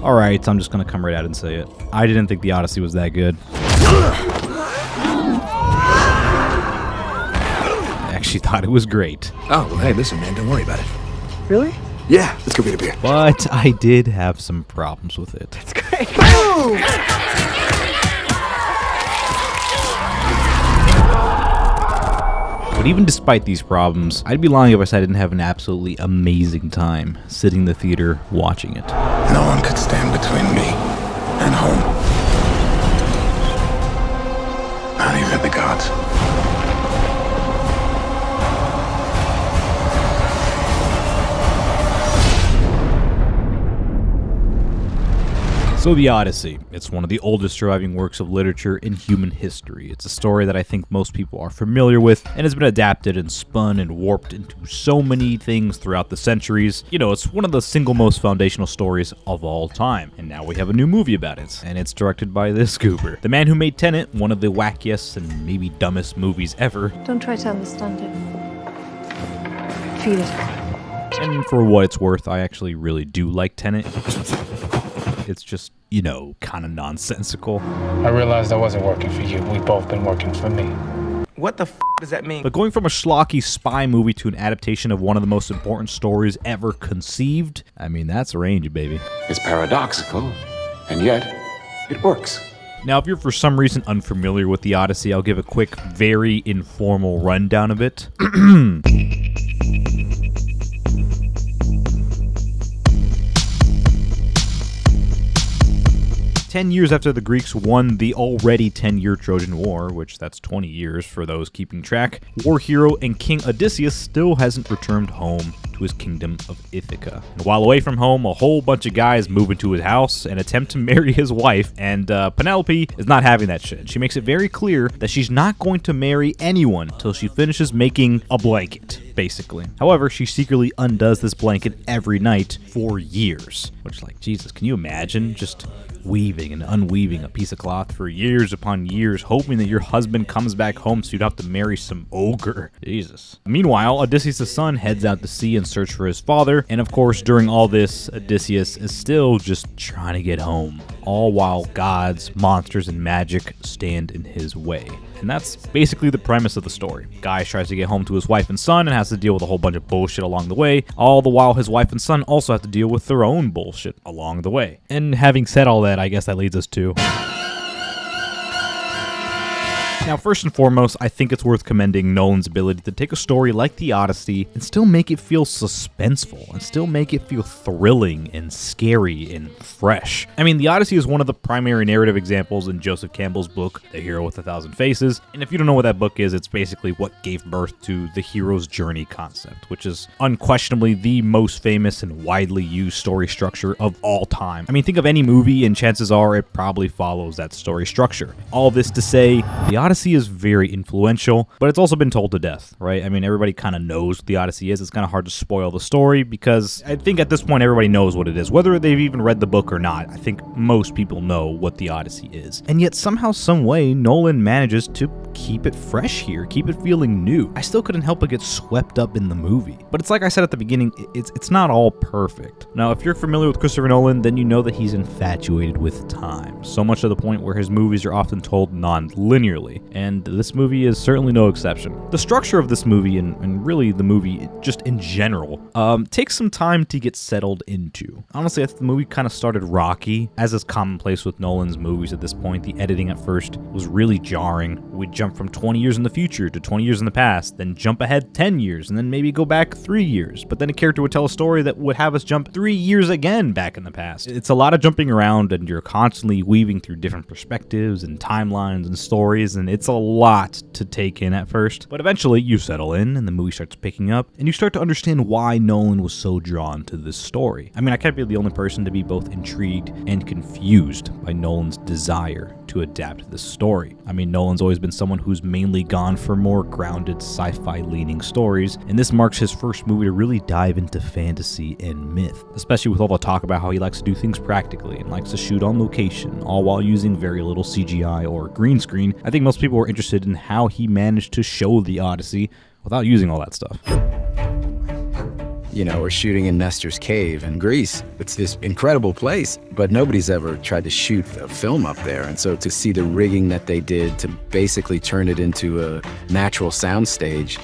Alright, I'm just gonna come right out and say it. I didn't think the Odyssey was that good. I actually thought it was great. Oh, well, hey, listen, man, don't worry about it. Really? Yeah, let's go get a beer. But I did have some problems with it. It's great. Boom! But even despite these problems, I'd be lying if I said I didn't have an absolutely amazing time sitting in the theater watching it. No one could stand between me and home. Not even the gods. So the Odyssey, it's one of the oldest surviving works of literature in human history. It's a story that I think most people are familiar with and has been adapted and spun and warped into so many things throughout the centuries. You know, it's one of the single most foundational stories of all time. And now we have a new movie about it, and it's directed by this goober. The man who made Tenet, one of the wackiest and maybe dumbest movies ever. Don't try to understand it. Feel it. And for what it's worth, I actually really do like Tenet. It's just, you know, kind of nonsensical. I realized I wasn't working for you. We've both been working for me. What the f does that mean? But going from a schlocky spy movie to an adaptation of one of the most important stories ever conceived, I mean, that's a range, baby. It's paradoxical, and yet it works. Now, if you're for some reason unfamiliar with the Odyssey, I'll give a quick, very informal rundown of it. 10 years after the Greeks won the already 10-year Trojan War, which that's 20 years for those keeping track, war hero and King Odysseus still hasn't returned home to his kingdom of Ithaca. And while away from home, a whole bunch of guys move into his house and attempt to marry his wife, and Penelope is not having that shit. She makes it very clear that she's not going to marry anyone till she finishes making a blanket, basically. However, she secretly undoes this blanket every night for years, which, like, Jesus, can you imagine just weaving and unweaving a piece of cloth for years upon years, hoping that your husband comes back home so you'd have to marry some ogre? Jesus. Meanwhile, Odysseus' son heads out to sea in search for his father, and of course, during all this, Odysseus is still just trying to get home, all while gods, monsters, and magic stand in his way. And that's basically the premise of the story. Guy tries to get home to his wife and son and has to deal with a whole bunch of bullshit along the way, all the while his wife and son also have to deal with their own bullshit along the way. And having said all that, I guess that leads us to... Now, first and foremost, I think it's worth commending Nolan's ability to take a story like the Odyssey and still make it feel suspenseful and still make it feel thrilling and scary and fresh. I mean, the Odyssey is one of the primary narrative examples in Joseph Campbell's book, The Hero with a Thousand Faces, and if you don't know what that book is, it's basically what gave birth to the hero's journey concept, which is unquestionably the most famous and widely used story structure of all time. I mean, think of any movie and chances are it probably follows that story structure. All this to say, the Odyssey is very influential, but it's also been told to death, right? I mean, everybody kind of knows what the Odyssey is. It's kind of hard to spoil the story because I think at this point everybody knows what it is. Whether they've even read the book or not, I think most people know what the Odyssey is. And yet somehow, some way, Nolan manages to keep it fresh here, keep it feeling new. I still couldn't help but get swept up in the movie. But it's like I said at the beginning, it's not all perfect. Now, if you're familiar with Christopher Nolan, then you know that he's infatuated with time, so much to the point where his movies are often told non-linearly. And this movie is certainly no exception. The structure of this movie, and really the movie just in general, takes some time to get settled into. Honestly, I think the movie kind of started rocky, as is commonplace with Nolan's movies at this point. The editing at first was really jarring. We'd jump from 20 years in the future to 20 years in the past, then jump ahead 10 years, and then maybe go back 3 years. But then a character would tell a story that would have us jump 3 years again back in the past. It's a lot of jumping around, and you're constantly weaving through different perspectives and timelines and stories, and it's a lot to take in at first, but eventually you settle in and the movie starts picking up and you start to understand why Nolan was so drawn to this story. I mean, I can't be the only person to be both intrigued and confused by Nolan's desire to adapt this story. I mean, Nolan's always been someone who's mainly gone for more grounded sci-fi leaning stories, and this marks his first movie to really dive into fantasy and myth, especially with all the talk about how he likes to do things practically and likes to shoot on location, all while using very little CGI or green screen. I think most people were interested in how he managed to show the Odyssey without using all that stuff. or shooting in Nestor's Cave in Greece. It's this incredible place, but nobody's ever tried to shoot a film up there. And so to see the rigging that they did to basically turn it into a natural soundstage,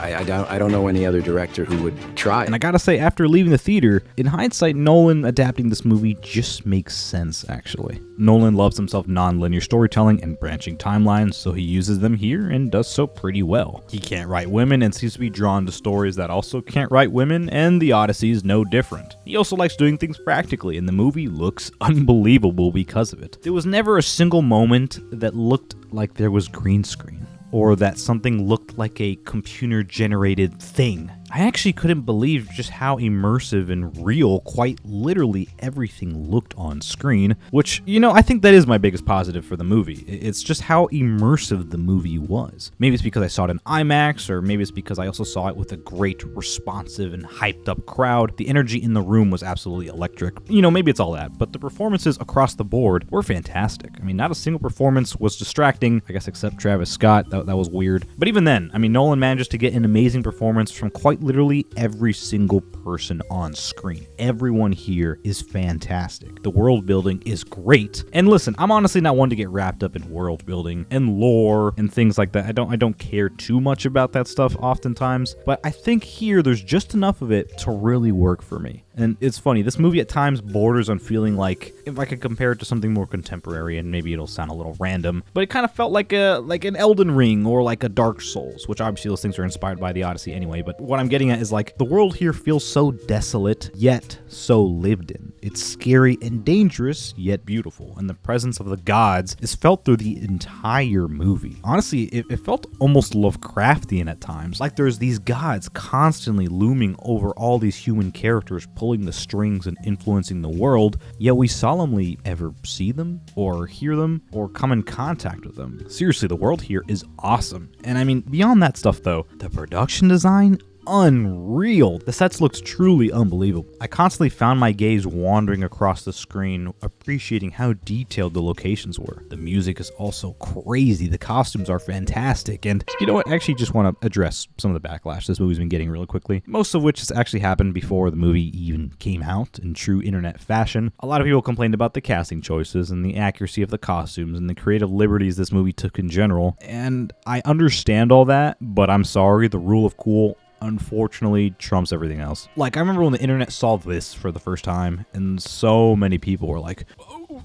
I don't know any other director who would try it. And I gotta say, after leaving the theater, in hindsight, Nolan adapting this movie just makes sense, actually. Nolan loves himself non-linear storytelling and branching timelines, so he uses them here and does so pretty well. He can't write women and seems to be drawn to stories that also can't write women, and the Odyssey is no different. He also likes doing things practically, and the movie looks unbelievable because of it. There was never a single moment that looked like there was green screen, or that something looked like a computer-generated thing. I actually couldn't believe just how immersive and real quite literally everything looked on screen, which, I think that is my biggest positive for the movie. It's just how immersive the movie was. Maybe it's because I saw it in IMAX, or maybe it's because I also saw it with a great, responsive, and hyped up crowd. The energy in the room was absolutely electric. Maybe it's all that, but the performances across the board were fantastic. I mean, not a single performance was distracting, I guess except Travis Scott. That was weird. But even then, Nolan manages to get an amazing performance from quite literally every single person on screen. Everyone here is fantastic. The world building is great. And listen, I'm honestly not one to get wrapped up in world building and lore and things like that. I don't care too much about that stuff oftentimes, but I think here there's just enough of it to really work for me. And it's funny, this movie at times borders on feeling like, if I could compare it to something more contemporary, and maybe it'll sound a little random, but it kind of felt like an Elden Ring or like a Dark Souls, which obviously those things are inspired by the Odyssey anyway, but what I'm getting at is like, the world here feels so desolate, yet so lived in. It's scary and dangerous, yet beautiful, and the presence of the gods is felt through the entire movie. Honestly, it felt almost Lovecraftian at times, like there's these gods constantly looming over all these human characters, pulling the strings and influencing the world, yet we solemnly ever see them, or hear them, or come in contact with them. Seriously, the world here is awesome. And beyond that stuff though, the production design, unreal. The sets looked truly unbelievable. I constantly found my gaze wandering across the screen, appreciating how detailed the locations were. The music is also crazy. The costumes are fantastic. And you know what? I actually just want to address some of the backlash this movie's been getting really quickly. Most of which has actually happened before the movie even came out in true internet fashion. A lot of people complained about the casting choices and the accuracy of the costumes and the creative liberties this movie took in general. And I understand all that, but I'm sorry, the rule of cool unfortunately trumps everything else. Like, I remember when the internet saw this for the first time, and so many people were like,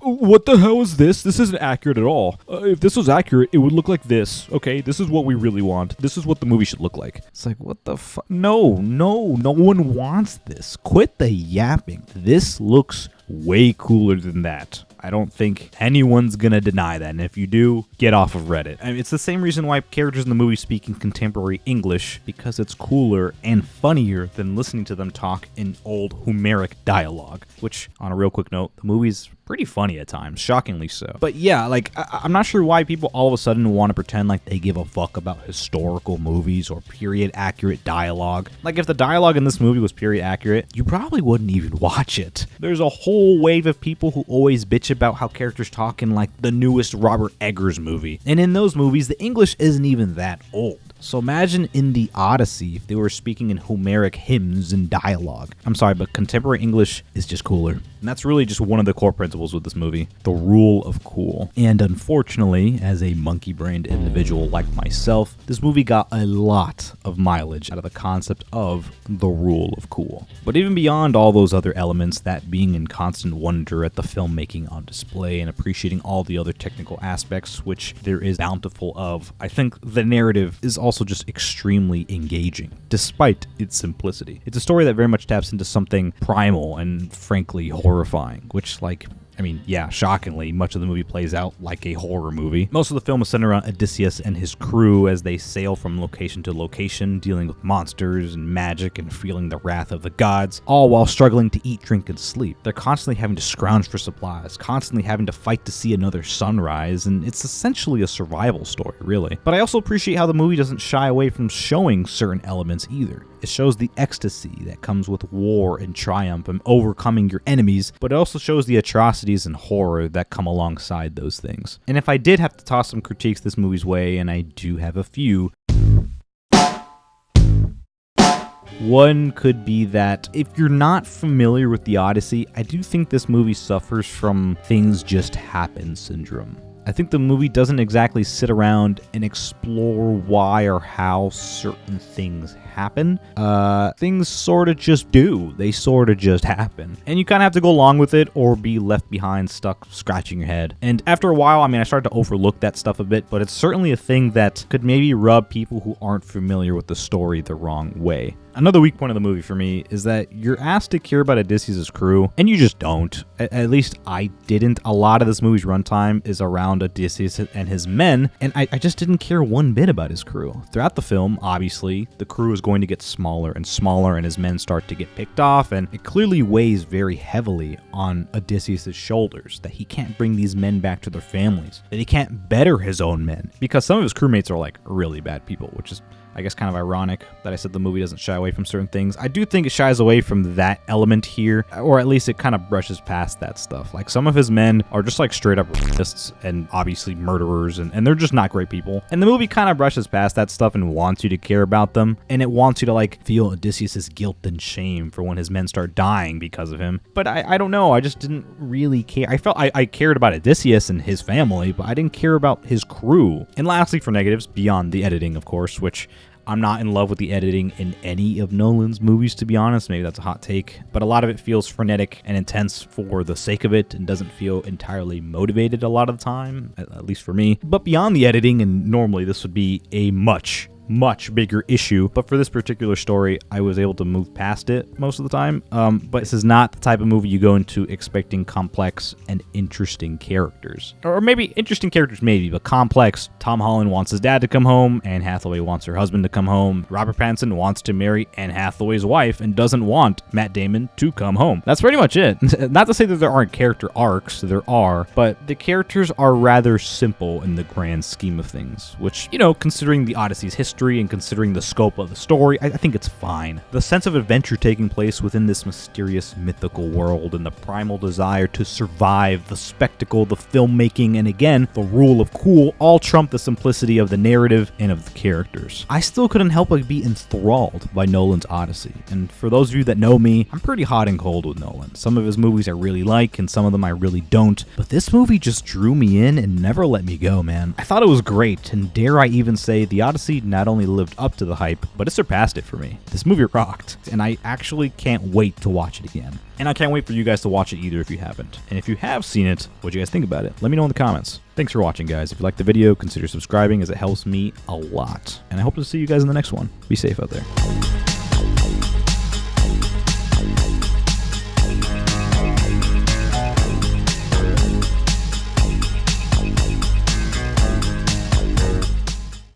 what the hell is this? This isn't accurate at all. If this was accurate, it would look like this. Okay, this is what we really want. This is what the movie should look like. It's like, what the fuck? No one wants this. Quit the yapping. This looks way cooler than that. I don't think anyone's gonna deny that, and if you do, get off of Reddit. It's the same reason why characters in the movie speak in contemporary English, because it's cooler and funnier than listening to them talk in old Homeric dialogue, which, on a real quick note, the movie's pretty funny at times, shockingly so. But yeah, I'm not sure why people all of a sudden want to pretend like they give a fuck about historical movies or period accurate dialogue. Like, if the dialogue in this movie was period accurate, you probably wouldn't even watch it. There's a whole wave of people who always bitch about how characters talk in like the newest Robert Eggers movie. And in those movies, the English isn't even that old. So imagine in the Odyssey if they were speaking in Homeric hymns and dialogue. I'm sorry, but contemporary English is just cooler. And that's really just one of the core principles with this movie, the rule of cool. And unfortunately, as a monkey-brained individual like myself, this movie got a lot of mileage out of the concept of the rule of cool. But even beyond all those other elements, that being in constant wonder at the filmmaking on display and appreciating all the other technical aspects, which there is bountiful of, I think the narrative is also just extremely engaging, despite its simplicity. It's a story that very much taps into something primal and frankly horrifying, which shockingly, much of the movie plays out like a horror movie. Most of the film is centered around Odysseus and his crew as they sail from location to location, dealing with monsters and magic and feeling the wrath of the gods, all while struggling to eat, drink, and sleep. They're constantly having to scrounge for supplies, constantly having to fight to see another sunrise, and it's essentially a survival story, really. But I also appreciate how the movie doesn't shy away from showing certain elements either. It shows the ecstasy that comes with war and triumph and overcoming your enemies, but it also shows the atrocities and horror that come alongside those things. And if I did have to toss some critiques this movie's way, and I do have a few, One could be that if you're not familiar with the Odyssey, I do think this movie suffers from things just happen syndrome. I think the movie doesn't exactly sit around and explore why or how certain things happen. Things sort of just do. They sort of just happen. And you kind of have to go along with it or be left behind, stuck scratching your head. And after a while, I mean, I started to overlook that stuff a bit, but it's certainly a thing that could maybe rub people who aren't familiar with the story the wrong way. Another weak point of the movie for me is that you're asked to care about Odysseus' crew, and you just don't. At least I didn't. A lot of this movie's runtime is around Odysseus and his men, and I just didn't care one bit about his crew. Throughout the film, obviously, the crew is going to get smaller and smaller, and his men start to get picked off, and it clearly weighs very heavily on Odysseus' shoulders that he can't bring these men back to their families, that he can't better his own men, because some of his crewmates are like really bad people, which is, I guess, kind of ironic that I said the movie doesn't shy away from certain things. I do think it shies away from that element here, or at least it kind of brushes past that stuff. Like, some of his men are just like straight up rapists and obviously murderers, and they're just not great people. And the movie kind of brushes past that stuff and wants you to care about them, and it wants you to like feel Odysseus' guilt and shame for when his men start dying because of him. But I don't know, I just didn't really care. I felt I cared about Odysseus and his family, but I didn't care about his crew. And lastly, for negatives, beyond the editing, of course, which I'm not in love with the editing in any of Nolan's movies, to be honest. Maybe that's a hot take, but a lot of it feels frenetic and intense for the sake of it and doesn't feel entirely motivated a lot of the time, at least for me. But beyond the editing, and normally this would be a much bigger issue, but for this particular story, I was able to move past it most of the time. But this is not the type of movie you go into expecting complex and interesting characters. Or maybe interesting characters, maybe, but complex. Tom Holland wants his dad to come home, Anne Hathaway wants her husband to come home. Robert Pattinson wants to marry Anne Hathaway's wife and doesn't want Matt Damon to come home. That's pretty much it. Not to say that there aren't character arcs, there are, but the characters are rather simple in the grand scheme of things, which, you know, considering the Odyssey's history and considering the scope of the story, I think it's fine. The sense of adventure taking place within this mysterious mythical world and the primal desire to survive, the spectacle, the filmmaking, and again, the rule of cool all trump the simplicity of the narrative and of the characters. I still couldn't help but be enthralled by Nolan's Odyssey, and for those of you that know me, I'm pretty hot and cold with Nolan. Some of his movies I really like, and some of them I really don't, but this movie just drew me in and never let me go, man. I thought it was great, and dare I even say, the Odyssey not only lived up to the hype, but it surpassed it for me. This movie rocked, and I actually can't wait to watch it again. And I can't wait for you guys to watch it either if you haven't. And if you have seen it, what do you guys think about it? Let me know in the comments. Thanks for watching, guys. If you liked the video, consider subscribing as it helps me a lot. And I hope to see you guys in the next one. Be safe out there.